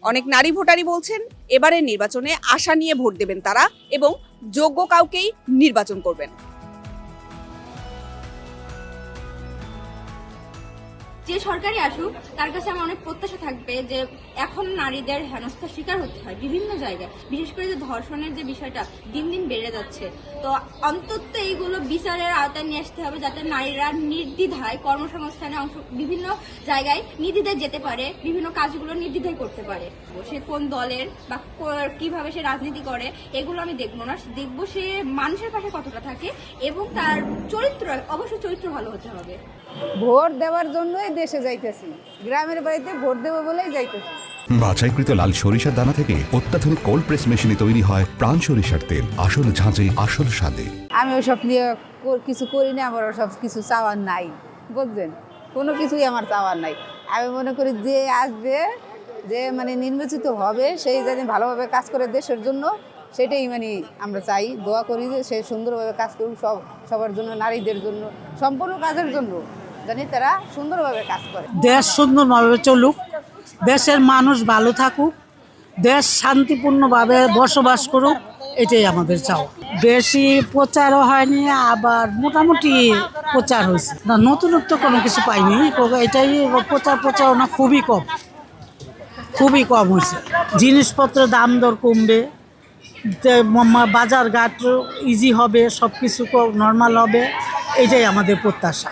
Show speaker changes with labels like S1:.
S1: অনেক নারী ভোটারই বলছেন এবারের নির্বাচনে আশা নিয়ে ভোট দেবেন তারা এবং যোগ্য কাউকেই নির্বাচন করবেন।
S2: যে সরকারি আসুক তার কাছে আমার অনেক প্রত্যাশা থাকবে যে এখন নারীদের হেনস্থার শিকার হতে হয় বিভিন্ন জায়গায়, বিশেষ করে যে ধর্ষণের যে বিষয়টা দিন দিন বেড়ে যাচ্ছে। তো অন্তত এইগুলো বিচারের আওতায় নিয়ে আসতে হবে যাতে নারীরা নির্দ্বিধায় কর্মসংস্থানে বিভিন্ন জায়গায় নির্দ্বিধায় যেতে পারে, বিভিন্ন কাজগুলো নির্দ্বিধায় করতে পারে। সে কোন দলের বা কিভাবে সে রাজনীতি করে এগুলো আমি দেখবো না, দেখবো সে মানুষের পাশে কতটা থাকে এবং তার চরিত্র, অবশ্যই চরিত্র ভালো হতে হবে।
S3: ভোট দেওয়ার জন্যই দেশে যাইতেছি, গ্রামের বাড়িতে ভোট দেবো বলেই যাইতেছি।
S4: বাছাইকৃত লাল সরিষার দানা থেকে অত্যাধুনিক কোল্ড প্রেস মেশিনে তৈরি হয় প্রাণ সরিষার তেল, আসল ঝাঁঝে আসল স্বাদে।
S3: আমি ওইসব নিয়ে কিছু করি না, আমার ওসব কিছু চাওয়ার নাই, বুঝলেন, কোনো কিছুই আমার চাওয়ার নাই। আমি মনে করি যে আসবে, যে মানে নির্বাচিত হবে, সেই জানি ভালোভাবে কাজ করে দেশের জন্য, সেটাই মানে আমরা চাই, দোয়া করি যে সে সুন্দরভাবে কাজ করুক, সবার জন্য, নারীদের জন্য, সম্পূর্ণ কাজের জন্য জানি তারা সুন্দরভাবে কাজ করে।
S5: দেশ সুন্দরভাবে চলুক, দেশের মানুষ ভালো থাকুক, দেশ শান্তিপূর্ণভাবে বসবাস করুক, এটাই আমাদের চাওয়া। বেশি প্রচারও হয়নি, আবার মোটামুটি প্রচার হয়েছে না, নতুনত্ব কোনো কিছু পাইনি। এটাই প্রচারণা খুবই কম হয়েছে। জিনিসপত্রের দাম দর কমবে, বাজার ঘাট ইজি হবে, সব কিছু নর্মাল হবে, এটাই আমাদের প্রত্যাশা।